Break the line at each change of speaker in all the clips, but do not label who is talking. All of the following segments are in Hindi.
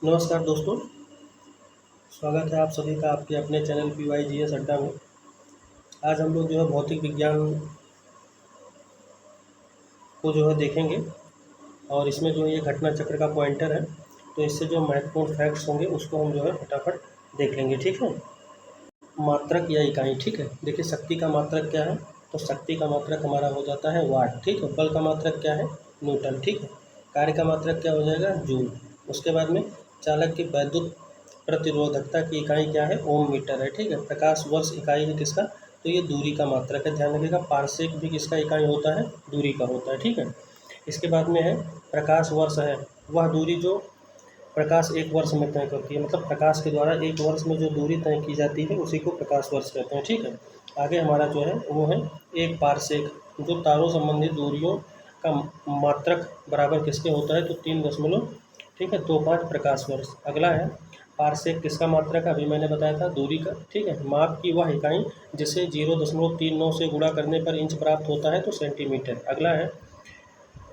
नमस्कार दोस्तों, स्वागत है आप सभी का आपके अपने चैनल PYGS अड्डा में। आज हम लोग जो है भौतिक विज्ञान को जो है देखेंगे और इसमें जो है ये घटना चक्र का पॉइंटर है, तो इससे जो महत्वपूर्ण फैक्ट्स होंगे उसको हम जो है फटाफट देख लेंगे। ठीक है। मात्रक या इकाई, ठीक है। देखिए शक्ति का मात्रक क्या है, तो शक्ति का मात्रक हमारा हो जाता है वाट, ठीक है। बल का मात्रक क्या है, न्यूटन, ठीक है। कार्य का मात्रक क्या हो जाएगा, जूल। उसके बाद में चालक की वैद्युत प्रतिरोधकता की इकाई क्या है, ओम मीटर है, ठीक है। प्रकाश वर्ष इकाई है किसका, तो ये दूरी का मात्रक है, ध्यान रखिएगा। पारसेक भी किसका इकाई होता है, दूरी का होता है, ठीक है। इसके बाद में है प्रकाश वर्ष है, वह दूरी जो प्रकाश एक वर्ष में तय करती है, मतलब प्रकाश के द्वारा एक वर्ष में जो दूरी तय की जाती है उसी को प्रकाश वर्ष कहते हैं, ठीक है। आगे हमारा जो है वो है एक पारसेक, जो तारों संबंधित दूरियों का मात्रक बराबर किसके होता है, तो 3 ठीक है 25 प्रकाश वर्ष। अगला है पारसेक किसका मात्रक है, अभी मैंने बताया था दूरी का, ठीक है। माप की वह इकाई जिसे 0.39 से गुणा करने पर इंच प्राप्त होता है, तो सेंटीमीटर। अगला है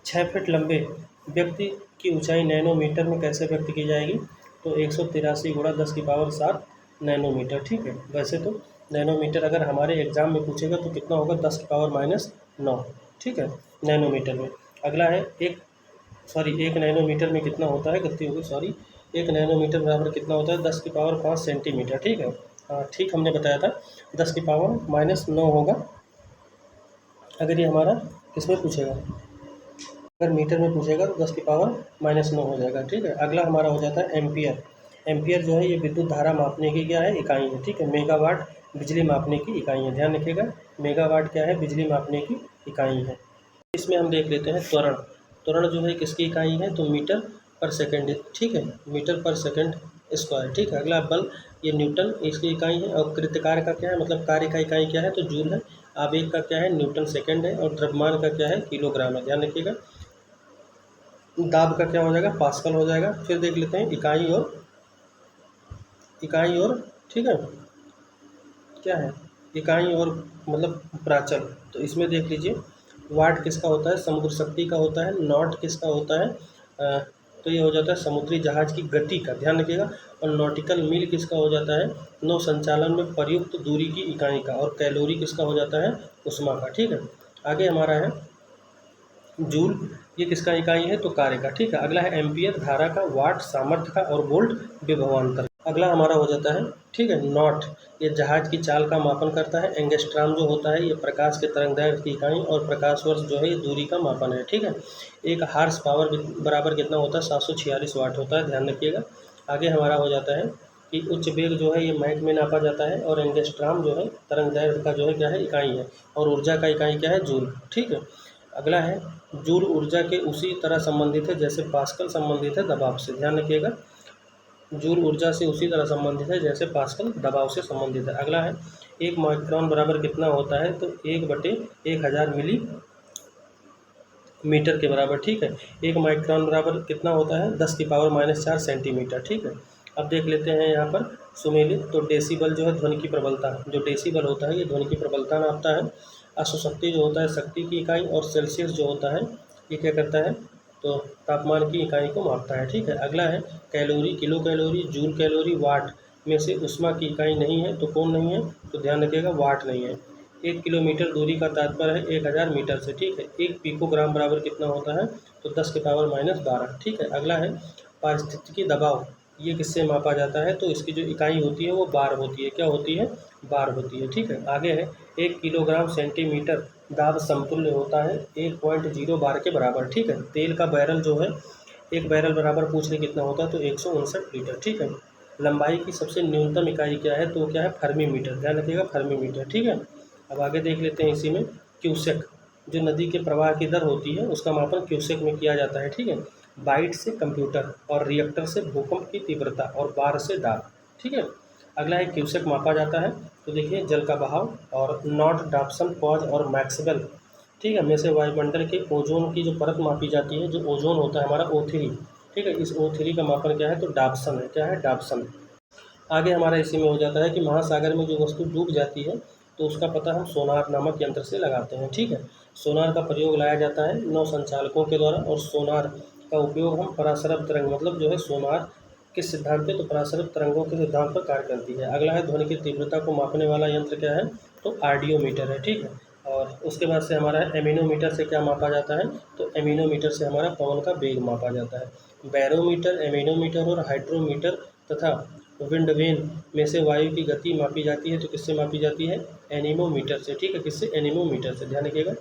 6 फीट लंबे व्यक्ति की ऊंचाई नैनोमीटर में कैसे व्यक्त की जाएगी, तो 183 गुणा 10⁻7 नैनोमीटर, ठीक है। वैसे तो नैनोमीटर अगर हमारे एग्जाम में पूछेगा तो कितना होगा, 10⁻−9, ठीक है, नैनोमीटर में। अगला है एक नैनोमीटर में कितना होता है, गलती होगी सॉरी, 1 नैनोमीटर बराबर कितना होता है, 10⁻5 सेंटीमीटर, ठीक है। हाँ ठीक हमने बताया था, 10⁻−9 होगा अगर ये हमारा किसमें पूछेगा, अगर मीटर में पूछेगा तो 10⁻−9 हो जाएगा, ठीक है। अगला हमारा हो जाता है एम्पियर। एम्पियर जो है ये विद्युत धारा मापने की क्या है, इकाई है, ठीक है। मेगावाट बिजली मापने की इकाई है, ध्यान रखिएगा। मेगावाट क्या है, बिजली मापने की इकाई है। इसमें हम देख लेते हैं त्वरण। त्वरण जो है किसकी इकाई है, तो मीटर पर सेकेंड, ठीक है, मीटर पर सेकेंड स्क्वायर, ठीक है। अगला बल, ये न्यूटन इसकी इकाई है। और कृत्यकार का क्या है, मतलब कार्य का इकाई क्या है, तो जूल है। आवेग का क्या है, न्यूटन सेकेंड है। और द्रव्यमान का क्या है, किलोग्राम है, ध्यान रखिएगा। दाब का क्या हो जाएगा, पास्कल हो जाएगा। फिर देख लेते हैं इकाई और ठीक है क्या है, इकाई और मतलब प्राचल। तो इसमें देख लीजिए वाट किसका होता है, समुद्र शक्ति का होता है। नॉट किसका होता है, तो ये हो जाता है समुद्री जहाज की गति का, ध्यान रखिएगा। और नॉटिकल मील किसका हो जाता है, नौ संचालन में प्रयुक्त दूरी की इकाई का। और कैलोरी किसका हो जाता है, उष्मा का, ठीक है। आगे हमारा है जूल, ये किसका इकाई है, तो कार्य का, ठीक है। अगला है एम्पियर, धारा का। वाट सामर्थ्य का। और वोल्ट विभवांतर। अगला हमारा हो जाता है, ठीक है, नॉट, ये जहाज की चाल का मापन करता है। एंगस्ट्राम जो होता है ये प्रकाश के तरंगदैर्घ्य की इकाई। और प्रकाश वर्ष जो है ये दूरी का मापन है, ठीक है। एक हार्स पावर बराबर कितना होता है, 746 वाट होता है, ध्यान रखिएगा। आगे हमारा हो जाता है कि उच्च वेग जो है ये मैक में नापा जाता है। और एंगस्ट्राम जो है तरंगदैर्घ्य का जो है क्या है, इकाई है। और ऊर्जा का इकाई क्या है, जूल, ठीक है। अगला है जूल ऊर्जा के उसी तरह संबंधित है जैसे पास्कल संबंधित है दबाव से, ध्यान रखिएगा। जूल ऊर्जा से उसी तरह संबंधित है जैसे पास्कल दबाव से संबंधित है। अगला है 1 माइक्रोन बराबर कितना होता है, तो 1/1000 मिली मीटर के बराबर, ठीक है। 1 माइक्रोन बराबर कितना होता है, 10⁻⁻4 सेंटीमीटर, ठीक है। अब देख लेते हैं यहाँ पर सुमेलित। तो डेसीबल जो है ध्वनि की प्रबलता, जो डेसीबल होता है ये ध्वनि की प्रबलता नापता है। अश्वशक्ति जो होता है शक्ति की इकाई। और सेल्सियस जो होता है ये क्या करता है, तो तापमान की इकाई को मापता है, ठीक है। अगला है calorie, kilo calorie, joule calorie, watt में से उष्मा की इकाई नहीं है, तो कौन नहीं है, तो ध्यान रखिएगा वाट नहीं है। 1 किलोमीटर दूरी का तात्पर्य है 1000 मीटर से, ठीक है। 1 पिकोग्राम बराबर कितना होता है, तो 10⁻⁻12, ठीक है। अगला है पारिस्थितिकी दबाव, ये किससे मापा जाता है, तो इसकी जो इकाई होती है वो बार होती है, क्या होती है, बार होती है, ठीक है। आगे है 1 किलोग्राम सेंटीमीटर दाब समतुल्य होता है 1.0 बार के बराबर, ठीक है। तेल का बैरल जो है, एक बैरल बराबर पूछ रहे कितना होता है, तो 159 लीटर, ठीक है। लंबाई की सबसे न्यूनतम इकाई क्या है, तो क्या है, फर्मी मीटर, ध्यान रखिएगा, फर्मी मीटर, ठीक है। अब आगे देख लेते हैं इसी में क्यूसेक, जो नदी के प्रवाह की दर होती है उसका मापन क्यूसेक में किया जाता है, ठीक है। बाइट से कंप्यूटर, और रिएक्टर से भूकंप की तीव्रता, और बार से दाब, ठीक है। अगला है क्यूसेक मापा जाता है, तो देखिए जल का बहाव। और नॉट, डॉप्सन, पॉज और मैक्सवेल, ठीक है, में से वायुमंडल के ओजोन की जो परत मापी जाती है, जो ओजोन होता है हमारा O3, ठीक है। इस O3 का मापन क्या है, तो डॉप्सन है, क्या है, डॉप्सन। आगे हमारा इसी में हो जाता है कि महासागर में जो वस्तु डूब जाती है तो उसका पता हम सोनार नामक यंत्र से लगाते हैं, ठीक है। सोनार का प्रयोग लाया जाता है नौ संचालकों के द्वारा। और सोनार का उपयोग हम पराशरब तरंग, मतलब जो है सोनार किस सिद्धांत पे? तो परासरित तरंगों के सिद्धांत पर कार्य करती है। अगला है ध्वनि की तीव्रता को मापने वाला यंत्र क्या है? तो आर्डियोमीटर है, ठीक है। और उसके बाद से हमारा एमिनोमीटर से क्या मापा जाता है? तो एमिनोमीटर से हमारा पवन का वेग मापा जाता है। बैरोमीटर, एमिनोमीटर और हाइड्रोमीटर तथा विंड वेन में से वायु की गति मापी जाती है, तो किससे मापी जाती है? एनीमोमीटर से, ठीक है। किससे? एनीमोमीटर से, ध्यान रखिएगा।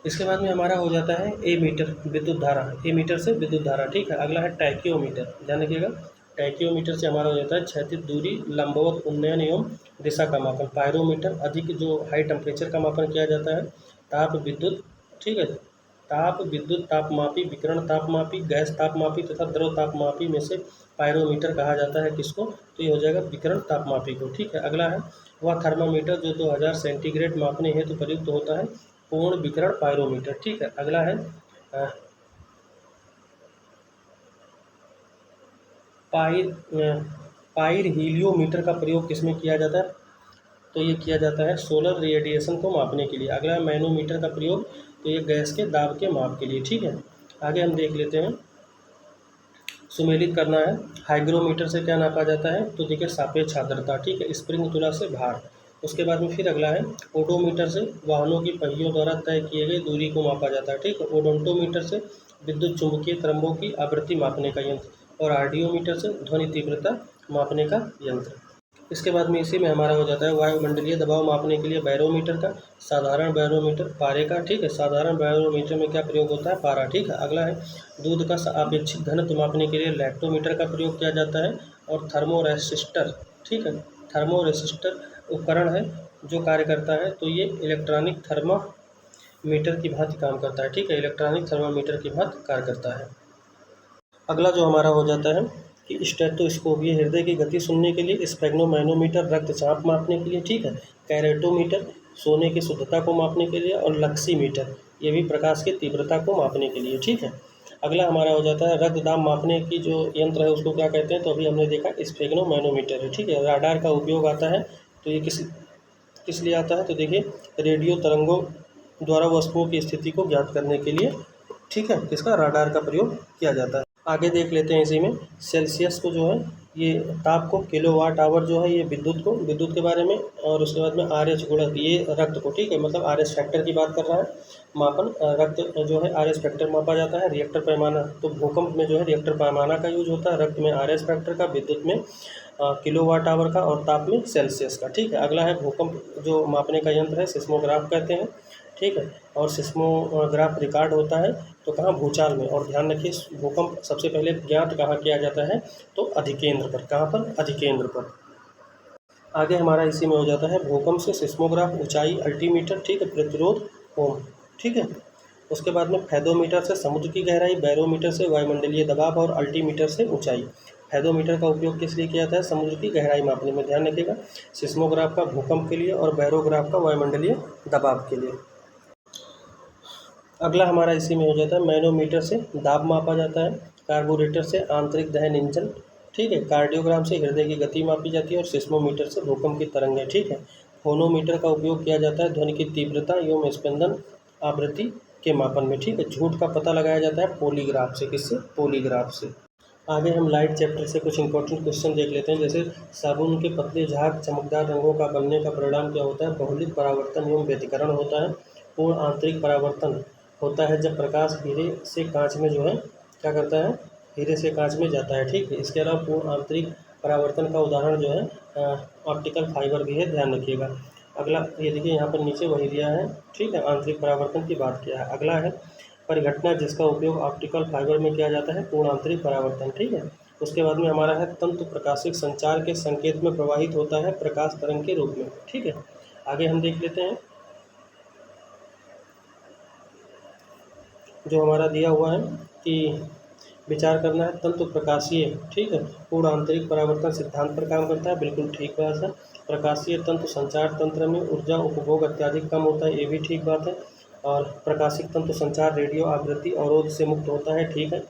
इसके बाद में हमारा हो जाता है ए मीटर, विद्युत धारा, ए मीटर से विद्युत धारा, ठीक है। अगला है टैक्योमीटर, ध्यान रखिएगा। टैक्योमीटर से हमारा हो जाता है क्षैतिज दूरी, लंबवत उन्नयन एवं दिशा का मापन। पायरोमीटर, अधिक जो हाई टेम्परेचर का मापन किया जाता है। ताप विद्युत, ठीक है। ताप विद्युत तापमापी, विकिरण तापमापी, गैस तापमापी तथा द्रव तापमापी में से पायरोमीटर कहा जाता है किसको? तो ये हो जाएगा विकिरण तापमापी को, ठीक है। अगला है वह थर्मामीटर जो 2000 सेंटीग्रेड मापने हेतु प्रयुक्त होता है, पूर्ण विकिरण पायरोमीटर, ठीक है। अगला है पाइर हीलियोमीटर का प्रयोग किसमें किया जाता है? तो ये किया जाता है सोलर रेडिएशन को मापने के लिए। अगला है मैनोमीटर का प्रयोग, तो ये गैस के दाब के माप के लिए, ठीक है। आगे हम देख लेते हैं, सुमेलित करना है। हाइग्रोमीटर से क्या नापा जाता है? तो देखिए सापेक्ष आर्द्रता, ठीक है। स्प्रिंग तुला से भार। उसके बाद में फिर अगला है ओडोमीटर से वाहनों की पहियों द्वारा तय किए गए दूरी को मापा जाता है, ठीक है। ओडोंटोमीटर से विद्युत चुंबकीय तरंगों की आवृत्ति मापने का यंत्र। और आर्डियोमीटर से ध्वनि तीव्रता मापने का यंत्र। इसके बाद में इसी में हमारा हो जाता है वायुमंडलीय दबाव मापने के लिए बैरोमीटर का, साधारण बैरोमीटर, पारे का, ठीक है। साधारण बैरोमीटर में क्या प्रयोग होता है? पारा, ठीक है। अगला है दूध का सापेक्षिक घनत्व मापने के लिए लैक्टोमीटर का प्रयोग किया जाता है। और थर्मोरेसिस्टर, ठीक है। थर्मोरेसिस्टर उपकरण है जो कार्य करता है, तो ये इलेक्ट्रॉनिक थर्मामीटर की भांति काम करता है, ठीक है। इलेक्ट्रॉनिक थर्मामीटर की भांति कार्य करता है। अगला जो हमारा हो जाता है कि स्टेथोस्कोप, ये हृदय की गति सुनने के लिए। स्फेग्नोमैनोमीटर रक्तचाप मापने के लिए, ठीक है। कैरेटोमीटर सोने की शुद्धता को मापने के लिए। और लक्सीमीटर ये भी प्रकाश की तीव्रता को मापने के लिए, ठीक है। अगला हमारा हो जाता है रक्त दाब मापने की जो यंत्र है उसको क्या कहते हैं? तो अभी हमने देखा स्फेग्नोमैनोमीटर है, ठीक है। राडार का उपयोग आता है, तो ये किस लिए आता है? तो देखिए रेडियो तरंगों द्वारा वस्तुओं की स्थिति को ज्ञात करने के लिए, ठीक है, किसका? राडार का प्रयोग किया जाता है। आगे देख लेते हैं इसी में सेल्सियस को जो है, ये ताप को, किलोवाट आवर जो है ये विद्युत के बारे में। और उसके बाद में RH गुणक, ये रक्त को, ठीक है, मतलब RH फैक्टर की बात कर रहा है। मापन रक्त जो है RH फैक्टर मापा जाता है। रिएक्टर पैमाना, तो भूकंप में जो है रिएक्टर पैमाना का यूज होता है। रक्त में RH फैक्टर का, विद्युत में किलोवाट आवर का और ताप में सेल्सियस का, ठीक है। अगला है भूकंप जो मापने का यंत्र है, सिस्मोग्राफ कहते हैं, ठीक है। और सिस्मोग्राफ रिकॉर्ड होता है तो कहाँ? भूचाल में। और ध्यान रखिए भूकंप सबसे पहले ज्ञात कहाँ किया जाता है? तो अधिकेंद्र पर। कहाँ पर? अधिकेंद्र पर। आगे हमारा इसी में हो जाता है भूकंप से सिस्मोग्राफ, ऊंचाई अल्टीमीटर, ठीक है, प्रतिरोध ओम, ठीक है। उसके बाद में फैदोमीटर से समुद्र की गहराई, बैरोमीटर से वायुमंडलीय दबाव और अल्टीमीटर से ऊंचाई। फैदोमीटर का उपयोग किस लिए किया जाता है? समुद्र की गहराई मापने में, ध्यान रखिएगा। सिस्मोग्राफ का भूकंप के लिए और बैरोग्राफ का वायुमंडलीय दबाव के लिए। अगला हमारा इसी में हो जाता है मैनोमीटर से दाब मापा जाता है। कार्बोरेटर से आंतरिक दहन इंजन, ठीक है। कार्डियोग्राम से हृदय की गति मापी जाती है। और सिस्मोमीटर से भूकंप की तरंगें, ठीक है। फोनोमीटर का उपयोग किया जाता है ध्वनि की तीव्रता एवं स्पंदन आवृत्ति के मापन में, ठीक है। झूठ का पता लगाया जाता है पॉलीग्राफ से, किससे? पॉलीग्राफ से। आगे हम लाइट चैप्टर से कुछ इंपॉर्टेंट क्वेश्चन देख लेते हैं। जैसे साबुन के पतले झाग चमकदार रंगों का बनने का परिणाम क्या होता है? बहुलित परावर्तन एवं व्यतिकरण होता है। पूर्ण आंतरिक परावर्तन होता है जब प्रकाश हीरे से कांच में जो है क्या करता है? हीरे से कांच में जाता है, ठीक है। इसके अलावा पूर्ण आंतरिक परावर्तन का उदाहरण जो है ऑप्टिकल फाइबर भी है, ध्यान रखिएगा। अगला ये देखिए यहाँ पर नीचे वही दिया है, ठीक है, आंतरिक परावर्तन की बात किया है। अगला है परिघटना जिसका उपयोग ऑप्टिकल फाइबर में किया जाता है, पूर्ण आंतरिक परावर्तन, ठीक है। उसके बाद में हमारा है तंतु प्रकाशिक संचार के संकेत में प्रवाहित होता है प्रकाश तरंग के रूप में, ठीक है। आगे हम देख लेते हैं जो हमारा दिया हुआ है कि विचार करना है तंतु प्रकाशीय, ठीक है, पूर्ण आंतरिक परावर्तन सिद्धांत पर काम करता है, बिल्कुल ठीक बात है। प्रकाशीय तंतु संचार तंत्र में ऊर्जा उपभोग अत्यधिक कम होता है, ये भी ठीक बात है। और प्रकाशिक तंतु संचार रेडियो आवृत्ति अवरोध से मुक्त होता है, ठीक है।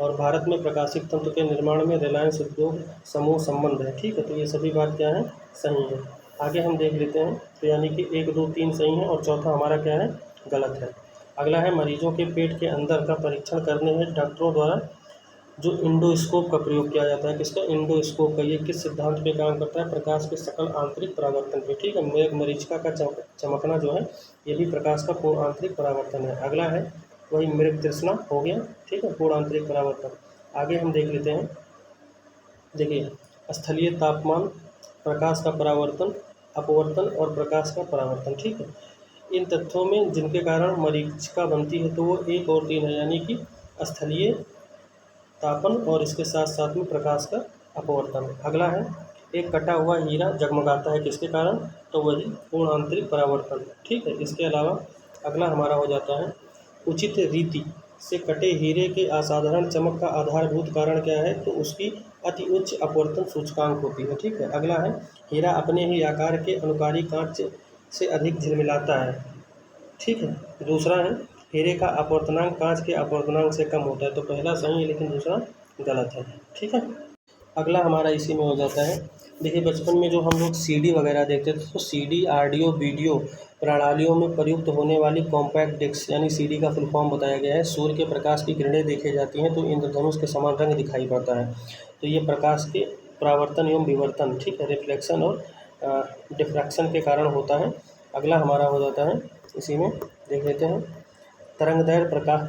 और भारत में प्रकाशिक तंतु के निर्माण में रिलायंस उद्योग समूह संबंध है, ठीक है। तो ये सभी बात क्या है? सही है। आगे हम देख लेते हैं, तो यानी कि 1, 2, 3 सही है और चौथा हमारा क्या है? गलत है। अगला है मरीजों के पेट के अंदर का परीक्षण करने में डॉक्टरों द्वारा जो इंडोस्कोप का प्रयोग किया जाता है, किसका, इंडोस्कोप का, ये किस सिद्धांत पे काम करता है, प्रकाश के सकल आंतरिक परावर्तन पे, ठीक है। मेघ मरीचिका का चमकना जो है ये भी प्रकाश का पूर्ण आंतरिक परावर्तन है। अगला है वही मृग तृष्णा हो गया, ठीक है, पूर्ण आंतरिक परावर्तन। आगे हम देख लेते हैं, देखिए स्थलीय तापमान, प्रकाश का परावर्तन, अपवर्तन और प्रकाश का परावर्तन, ठीक है। इन तथ्यों में जिनके कारण मरीचिका बनती है तो वो 1 और 3 है, यानी कि स्थलीय तापन और इसके साथ साथ में प्रकाश का अपवर्तन। अगला है एक कटा हुआ हीरा जगमगाता है किसके कारण, तो वही पूर्ण आंतरिक परावर्तन, ठीक है। इसके अलावा अगला हमारा हो जाता है उचित रीति से कटे हीरे के असाधारण चमक का आधारभूत कारण क्या है, तो उसकी अति उच्च अपवर्तन सूचकांक होती है, ठीक है। अगला है हीरा अपने ही आकार के अनुकारी कांच से अधिक झिलमिलाता है, ठीक है। दूसरा है हीरे का अपवर्तनांक कांच के अपवर्तनांक से कम होता है, तो पहला सही है लेकिन दूसरा गलत है, ठीक है। अगला हमारा इसी में हो जाता है, देखिए बचपन में जो हम लोग सीडी वगैरह देखते थे, तो सीडी ऑडियो वीडियो प्रणालियों में प्रयुक्त होने वाली कॉम्पैक्ट डिस्क यानी सीडी का फुल फॉर्म बताया गया है। सूर्य के प्रकाश की किरणें देखी जाती हैं तो इंद्रधनुष के समान रंग दिखाई पड़ता है, तो ये प्रकाश के परावर्तन एवं विवर्तन, ठीक है, रिफ्लेक्शन और डिफ्रैक्शन के कारण होता है। अगला हमारा हो जाता है इसी में, देख लेते हैं तरंगदैर्घ्य प्रकाश,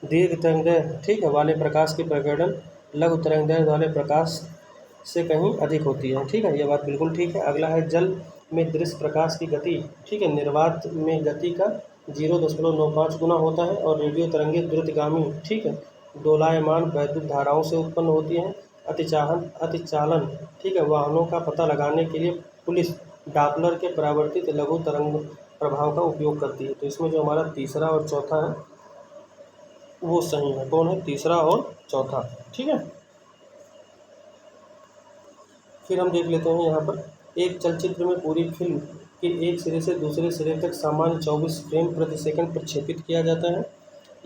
दीर्घ तरंगदैर्घ्य, ठीक है, वाले प्रकाश की प्रकटन लघु तरंगदैर्घ्य वाले प्रकाश से कहीं अधिक होती है, ठीक है, ये बात बिल्कुल ठीक है। अगला है जल में दृश्य प्रकाश की गति, ठीक है, निर्वात में गति का 0.95 गुना होता है और रेडियो तरंगें द्रुतगामी, ठीक है, दोलायमान वैद्युत धाराओं से उत्पन्न होती हैं। अतिचालन, ठीक है, वाहनों का पता लगाने के लिए पुलिस डॉपलर के परावर्तित लघु तरंग प्रभाव का उपयोग करती है, तो इसमें जो हमारा तीसरा और चौथा है वो सही है। कौन है, तीसरा और चौथा, ठीक है। फिर हम देख लेते हैं यहाँ पर एक चलचित्र में पूरी फिल्म के एक सिरे से दूसरे सिरे तक सामान्य 24 फ्रेम प्रति सेकंड प्रक्षेपित किया जाता है,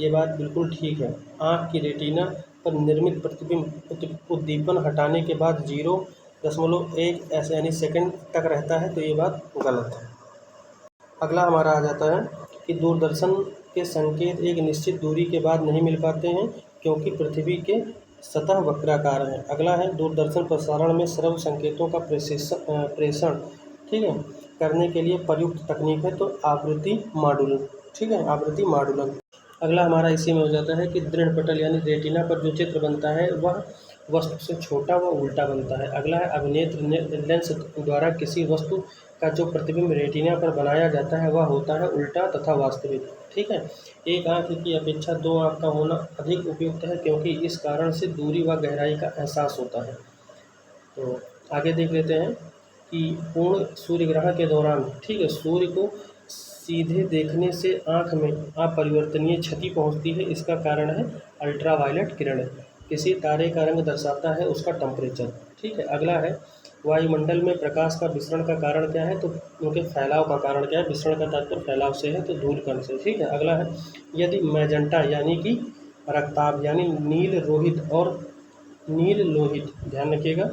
ये बात बिल्कुल ठीक है। आँख की रेटिना पर निर्मित प्रतिबिंब उद्दीपन हटाने के बाद 0.1 ऐसे यानी सेकंड तक रहता है, तो ये बात गलत है। अगला हमारा आ जाता है कि दूरदर्शन के संकेत एक निश्चित दूरी के बाद नहीं मिल पाते हैं क्योंकि पृथ्वी के सतह वक्राकार है। अगला है दूरदर्शन प्रसारण में श्रव्य संकेतों का प्रेषण, ठीक है, करने के लिए प्रयुक्त तकनीक है तो आवृत्ति मॉड्यूलन, ठीक है, आवृत्ति मॉड्यूलन। अगला हमारा इसी में हो जाता है कि दृढ़ पटल यानी रेटिना पर जो चित्र बनता है वह वस्तु से छोटा व उल्टा बनता है। अगला है अभिनेत्र लेंस द्वारा किसी वस्तु का जो प्रतिबिंब रेटिना पर बनाया जाता है वह होता है उल्टा तथा वास्तविक, ठीक है। एक आंख की अपेक्षा 2 आंख का होना अधिक उपयुक्त है क्योंकि इस कारण से दूरी व गहराई का एहसास होता है। तो आगे देख लेते हैं कि पूर्ण सूर्य ग्रहण के दौरान, ठीक है, सूर्य को सीधे देखने से आँख में अपरिवर्तनीय क्षति पहुँचती है, इसका कारण है अल्ट्रावायलेट किरणें। किसी तारे का रंग दर्शाता है उसका टेम्परेचर, ठीक है। अगला है वायुमंडल में प्रकाश का विसरण का कारण क्या है, तो उनके फैलाव का कारण क्या है, विसरण का तात्पर्य फैलाव से है तो धूल कण से, ठीक है। अगला है यदि मैजेंटा यानी कि रक्ताभ यानी नील लोहित, ध्यान रखिएगा,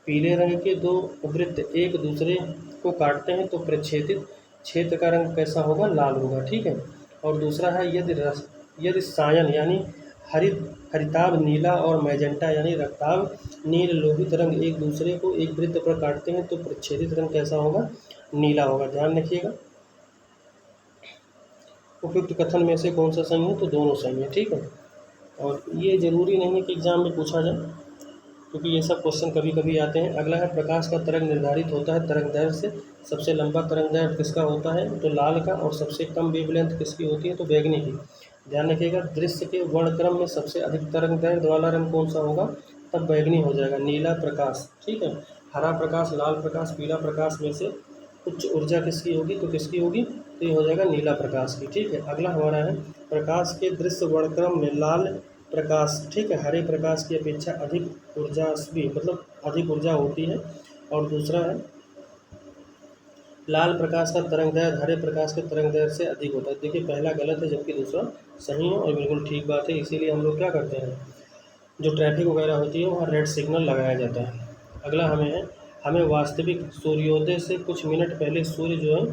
पीले रंग के 2 वृत्त एक दूसरे को काटते हैं तो प्रक्षेपित क्षेत्र का रंग कैसा होगा, लाल होगा, ठीक है। और दूसरा है यदि सायन यानी हरिताभ नीला और मैजेंटा यानी रक्ताभ नील लोहित रंग एक दूसरे को एक वृत्त पर काटते हैं तो प्रच्छेदित रंग कैसा होगा, नीला होगा, ध्यान रखिएगा। उपयुक्त कथन में से कौन सा सही है, तो दोनों सही है, ठीक है। और ये जरूरी नहीं है कि एग्जाम में पूछा जाए क्योंकि ये सब क्वेश्चन कभी कभी आते हैं। अगला है प्रकाश का तरंग निर्धारित होता है तरंगदैर्घ्य से, सबसे लंबा तरंगदैर्घ्य किसका होता है, तो लाल का, और सबसे कम वेवलेंथ किसकी होती है, तो बैंगनी की। ध्यान रखिएगा दृश्य के वर्णक्रम में सबसे अधिक तरंगदैर्घ्य वाला रंग कौन सा होगा, तब बैंगनी हो जाएगा, नीला प्रकाश, ठीक है। हरा प्रकाश, लाल प्रकाश, पीला प्रकाश में से उच्च ऊर्जा किसकी होगी, तो किसकी होगी, तो ये हो जाएगा नीला प्रकाश की, ठीक है। अगला हमारा है प्रकाश के दृश्य वर्णक्रम में लाल प्रकाश, ठीक है, हरे प्रकाश की अपेक्षा अधिक ऊर्जास्वी मतलब अधिक ऊर्जा होती है। और दूसरा है लाल प्रकाश का तरंगदैर्घ्य हरे प्रकाश के तरंगदैर्घ्य से अधिक होता है। देखिए पहला गलत है जबकि दूसरा सही है और बिल्कुल ठीक बात है, इसीलिए हम लोग क्या करते हैं, जो ट्रैफिक वगैरह होती है वहाँ रेड सिग्नल लगाया जाता है। अगला हमें वास्तविक सूर्योदय से कुछ मिनट पहले सूर्य जो है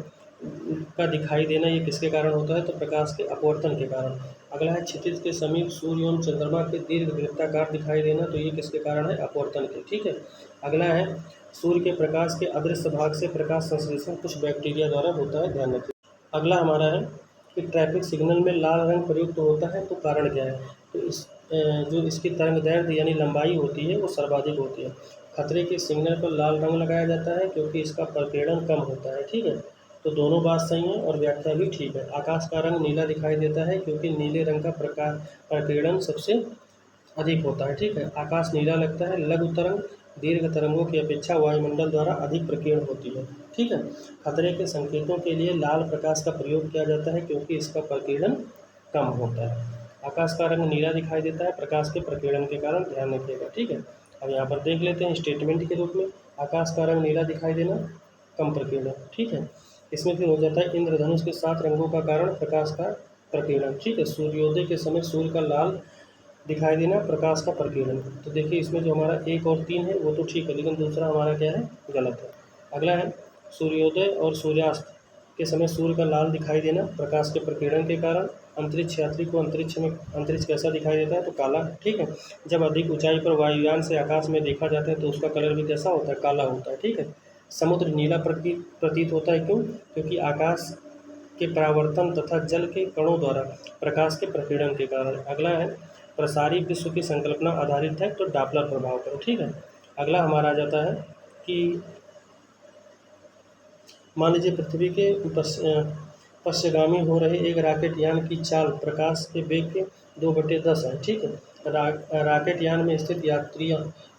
का दिखाई देना, ये किसके कारण होता है, तो प्रकाश के अपवर्तन के कारण। अगला है क्षितिज के समीप सूर्य एवं चंद्रमा के दीर्घ वृत्ताकार दिखाई देना, तो ये किसके कारण है? अपवर्तन के। ठीक है। अगला है सूर्य के प्रकाश के अदृश्य भाग से प्रकाश संश्लेषण कुछ बैक्टीरिया द्वारा होता है, ध्यान रखिए। अगला हमारा है कि ट्रैफिक सिग्नल में लाल रंग प्रयुक्त होता है, तो कारण क्या है? तो जो इसकी तरंग दैर्ध्य यानी लंबाई होती है वो सर्वाधिक होती है। खतरे के सिग्नल पर लाल रंग लगाया जाता है क्योंकि इसका प्रकीर्णन कम होता है। ठीक है। तो दोनों बात सही है और व्याख्या भी ठीक है। आकाश का रंग नीला दिखाई देता है क्योंकि नीले रंग का प्रकीर्णन सबसे अधिक होता है। ठीक है। आकाश नीला लगता है। लघु तरंग दीर्घ तरंगों की अपेक्षा वायुमंडल द्वारा अधिक प्रकीर्ण होती है। ठीक है। खतरे के संकेतों के लिए लाल प्रकाश का प्रयोग किया जाता है क्योंकि इसका प्रकीर्णन कम होता है। आकाश का रंग नीला दिखाई देता है प्रकाश के प्रकीर्णन के कारण, ध्यान रखिएगा। ठीक है। अब यहाँ पर देख लेते हैं स्टेटमेंट के रूप में, आकाश का रंग नीला दिखाई देना, कम प्रकीर्णन। ठीक है। इसमें फिर हो जाता है इंद्रधनुष के 7 रंगों का कारण प्रकाश का प्रकीर्णन। ठीक है। सूर्योदय के समय सूर्य का लाल दिखाई देना, प्रकाश का प्रकीर्णन। तो देखिए इसमें जो हमारा 1 और 3 है वो तो ठीक है, लेकिन दूसरा हमारा क्या है? गलत है। अगला है सूर्योदय और सूर्यास्त के समय सूर्य का लाल दिखाई देना प्रकाश के प्रकीर्णन के कारण। अंतरिक्ष यात्री को अंतरिक्ष कैसा दिखाई देता है? तो काला। ठीक है। जब अधिक ऊंचाई पर वायुयान से आकाश में देखा जाता है तो उसका कलर भी कैसा होता है? काला होता है। ठीक है। समुद्र नीला प्रतीत होता है, क्यों? क्योंकि आकाश के परावर्तन तथा जल के कणों द्वारा प्रकाश के प्रकीर्णन के कारण। अगला है प्रसारी विश्व की संकल्पना आधारित है, तो डॉपलर प्रभाव पर। ठीक है। अगला हमारा आ जाता है कि मान लीजिए पृथ्वी के पश्चिगामी हो रहे एक रॉकेट यान की चाल प्रकाश के वेग के 2/10 है। ठीक है। रॉकेट यान में स्थित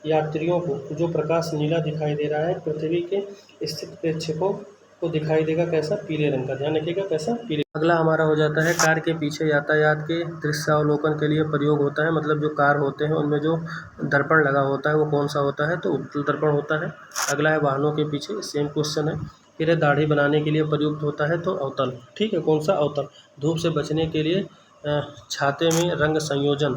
यात्रियों को जो प्रकाश नीला दिखाई दे रहा है, पृथ्वी के स्थित प्रेक्षकों को दिखाई देगा कैसा? पीले रंग का, ध्यान रखिएगा कैसा? पीले। अगला हमारा हो जाता है कार के पीछे यातायात के दृश्यावलोकन के लिए प्रयोग होता है, मतलब जो कार होते हैं उनमें जो दर्पण लगा होता है वो कौन सा होता है? तो उत्तल दर्पण होता है। अगला है वाहनों के पीछे, सेम क्वेश्चन है। फिर है दाढ़ी बनाने के लिए प्रयुक्त होता है, तो अवतल। ठीक है। कौन सा? अवतल। धूप से बचने के लिए छाते में रंग संयोजन,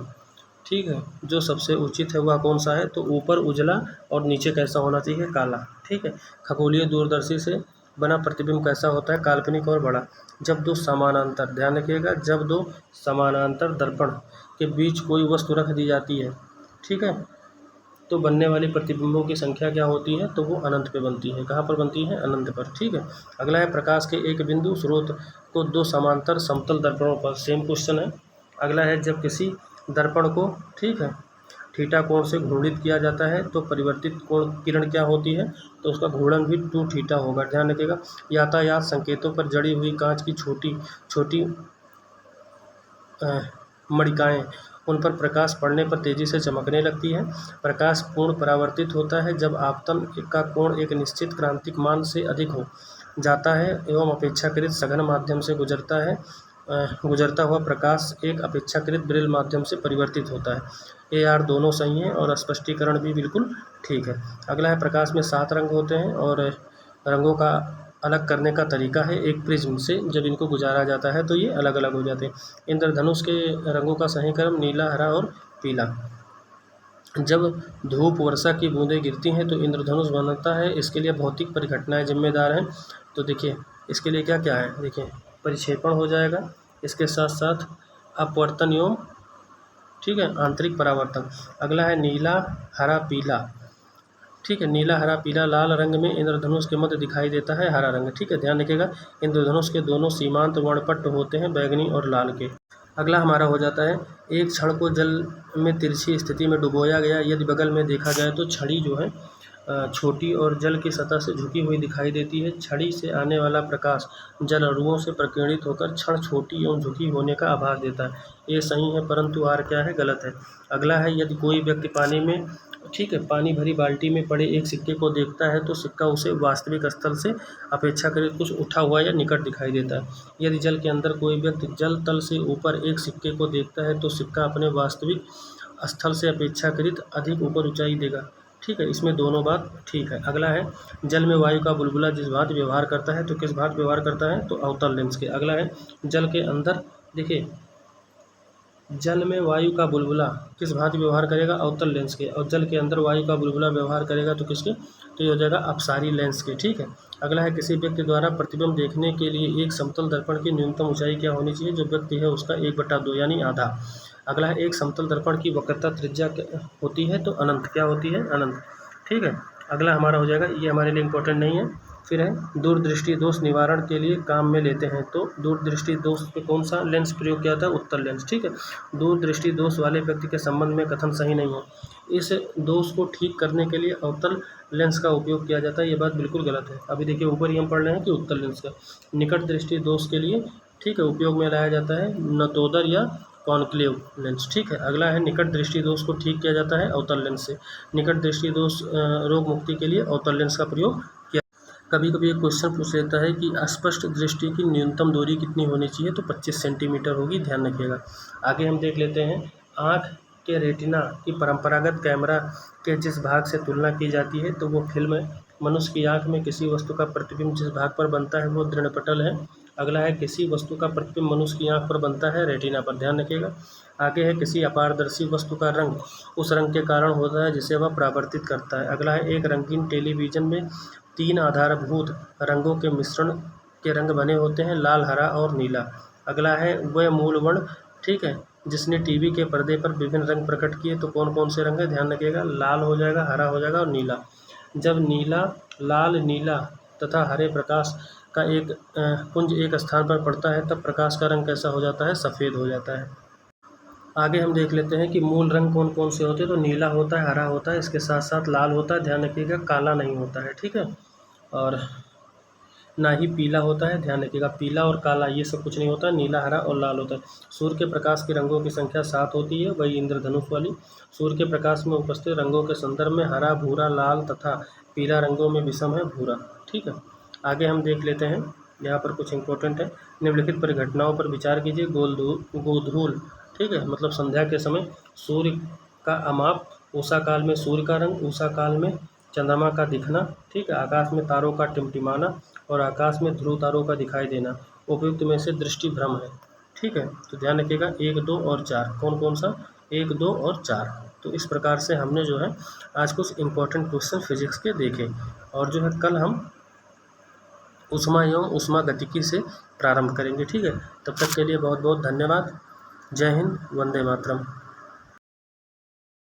ठीक है, जो सबसे उचित है वह कौन सा है? तो ऊपर उजला और नीचे कैसा होना चाहिए? काला। ठीक है। खगोलीय दूरदर्शी से बना प्रतिबिंब कैसा होता है? काल्पनिक और बड़ा। जब दो समानांतर, ध्यान रखिएगा, जब दो समानांतर दर्पण के बीच कोई वस्तु रख दी जाती है, ठीक है, तो बनने वाली प्रतिबिंबों की संख्या क्या होती है? तो वो अनंत पे बनती है। कहाँ पर बनती है? अनंत पर। ठीक है। अगला है प्रकाश के एक बिंदु स्रोत को 2 समांतर समतल दर्पणों पर, सेम क्वेश्चन है। अगला है जब किसी दर्पण को, ठीक है, थीटा कोण से घूर्णित किया जाता है तो परिवर्तित कोण किरण क्या होती है? तो उसका घूर्णन भी 2 थीटा होगा, ध्यान रखिएगा। यातायात संकेतों पर जड़ी हुई कांच की छोटी छोटी मणिकाएँ, उन पर प्रकाश पड़ने पर तेजी से चमकने लगती है। प्रकाश पूर्ण परावर्तित होता है जब आपतन का कोण एक निश्चित क्रांतिक मान से अधिक हो जाता है एवं अपेक्षाकृत सघन माध्यम से गुजरता हुआ प्रकाश एक अपेक्षाकृत विरल माध्यम से परिवर्तित होता है। AR दोनों सही हैं और स्पष्टीकरण भी बिल्कुल ठीक है। अगला है प्रकाश में 7 रंग होते हैं और रंगों का अलग करने का तरीका है एक प्रिज्म से, जब इनको गुजारा जाता है तो ये अलग अलग हो जाते हैं। इंद्रधनुष के रंगों का सही क्रम नीला, हरा और पीला। जब धूप वर्षा की बूंदें गिरती हैं तो इंद्रधनुष बनता है, इसके लिए भौतिक परिघटनाएं जिम्मेदार हैं। तो देखिए इसके लिए क्या क्या है? देखिए परिक्षेपण हो जाएगा, इसके साथ साथ अपवर्तन एवं, ठीक है, आंतरिक परावर्तन। अगला है नीला, हरा, पीला। ठीक है। नीला, हरा, पीला, लाल रंग में इंद्रधनुष के मध्य दिखाई देता है हरा रंग। ठीक है। ध्यान रखिएगा इंद्रधनुष के दोनों सीमांत वर्णपट्ट होते हैं बैगनी और लाल के। अगला हमारा हो जाता है एक छड़ को जल में तिरछी स्थिति में डुबोया गया, यदि बगल में देखा जाए तो छड़ी जो है छोटी और जल की सतह से झुकी हुई दिखाई देती है। छड़ी से आने वाला प्रकाश जल अणुओं से प्रकीर्णित होकर छड़ छोटी एवं झुकी होने का आभास देता है। ये सही है, परंतु आर क्या है? गलत है। अगला है यदि कोई व्यक्ति पानी में, ठीक है, पानी भरी बाल्टी में पड़े एक सिक्के को देखता है तो सिक्का उसे वास्तविक स्थल से अपेक्षाकृत कुछ उठा हुआ या निकट दिखाई देता है। यदि जल के अंदर कोई व्यक्ति जल तल से ऊपर एक सिक्के को देखता है तो सिक्का अपने वास्तविक स्थल से अपेक्षाकृत अधिक ऊपर ऊंचाई देगा। ठीक है। इसमें दोनों बात ठीक है। अगला है जल में वायु का बुलबुला जिस भांति व्यवहार करता है, तो किस भांति व्यवहार करता है? तो अवतल लेंस के। अगला है जल के अंदर, देखिए जल में वायु का बुलबुला किस भांति व्यवहार करेगा? अवतल लेंस के। और जल के अंदर वायु का बुलबुला व्यवहार करेगा तो किसके? तो ये हो जाएगा अपसारी लेंस के। ठीक है। अगला है किसी व्यक्ति द्वारा प्रतिबिंब देखने के लिए एक समतल दर्पण की न्यूनतम ऊंचाई क्या होनी चाहिए? जो व्यक्ति है उसका 1/2 यानी आधा। अगला है एक समतल दर्पण की वक्रता त्रिज्या होती है तो अनंत, क्या होती है? अनंत। ठीक है, अगला हमारा हो जाएगा, ये हमारे लिए इम्पोर्टेंट नहीं है। फिर है दूरदृष्टि दोष निवारण के लिए काम में लेते हैं, तो दूरदृष्टि दोष पे कौन सा लेंस प्रयोग किया था? उत्तल लेंस। ठीक है, दूरदृष्टि दोष वाले व्यक्ति के संबंध में कथन सही नहीं है। इस दोष को ठीक करने के लिए अवतल लेंस का उपयोग किया जाता है, ये बात बिल्कुल गलत है। अभी देखिए ऊपर ही हम पढ़ रहे हैं कि उत्तल लेंस का निकट दृष्टि दोष के लिए, ठीक है, उपयोग में लाया जाता है नतोदर या कॉन्क्लेव लेंस। ठीक है, अगला है निकट दृष्टि दोष को ठीक किया जाता है अवतल लेंस से। निकट दृष्टि दोष रोग मुक्ति के लिए अवतल लेंस का प्रयोग किया। कभी कभी एक क्वेश्चन पूछ लेता है कि अस्पष्ट दृष्टि की न्यूनतम दूरी कितनी होनी चाहिए? तो 25 सेंटीमीटर होगी, ध्यान रखिएगा। आगे हम देख लेते हैं आँख के रेटिना की परंपरागत कैमरा के जिस भाग से तुलना की जाती है तो वो फिल्म है। मनुष्य की आँख में किसी वस्तु का प्रतिबिंब जिस भाग पर बनता है वो दृढ़पटल है। अगला है किसी वस्तु का प्रतिबिंब मनुष्य की आँख पर बनता है रेटिना पर, ध्यान रखिएगा। आगे है किसी अपारदर्शी वस्तु का रंग उस रंग के कारण होता है जिसे वह परावर्तित करता है। अगला है एक रंगीन टेलीविजन में 3 आधारभूत रंगों के मिश्रण के रंग बने होते हैं, लाल, हरा और नीला। अगला है वह मूल वर्ण, ठीक है, जिसने टीवी के पर्दे पर विभिन्न रंग प्रकट किए, तो कौन कौन से रंग है? ध्यान रखिएगा, लाल हो जाएगा, हरा हो जाएगा और नीला। जब नीला, लाल, नीला तथा हरे प्रकाश का एक पुंज एक स्थान पर पड़ता है तब प्रकाश का रंग कैसा हो जाता है? सफ़ेद हो जाता है। आगे हम देख लेते हैं कि मूल रंग कौन कौन से होते हैं। तो नीला होता है, हरा होता है, इसके साथ साथ लाल होता है, ध्यान रखिएगा, काला नहीं होता है, ठीक है, और ना ही पीला होता है, ध्यान रखिएगा, पीला और काला ये सब कुछ नहीं होता है, नीला, हरा और लाल होता है। सूर्य के प्रकाश के रंगों की संख्या 7 होती है, वही इंद्रधनुष वाली। सूर्य के प्रकाश में उपस्थित रंगों के संदर्भ में हरा, भूरा, लाल तथा पीला रंगों में विषम है भूरा। ठीक है, आगे हम देख लेते हैं, यहाँ पर कुछ इंपॉर्टेंट है। निम्नलिखित परिघटनाओं पर विचार कीजिए। गोधूल, ठीक है, मतलब संध्या के समय सूर्य का अमाप, उषा काल में सूर्य का रंग, उषा काल में चंद्रमा का दिखना, ठीक है, आकाश में तारों का टिमटिमाना और आकाश में ध्रुव तारों का दिखाई देना उपयुक्त में से दृष्टि भ्रम है। ठीक है, तो ध्यान रखिएगा 1, 2 और 4, कौन कौन सा? 1, 2 और 4। तो इस प्रकार से हमने जो है आज कुछ इंपॉर्टेंट क्वेश्चन फिजिक्स के देखे, और जो है कल हम ऊष्मा एवं ऊष्मागतिकी से प्रारंभ करेंगे। ठीक है, तब तक के लिए बहुत बहुत धन्यवाद। जय हिंद, वंदे मातरम।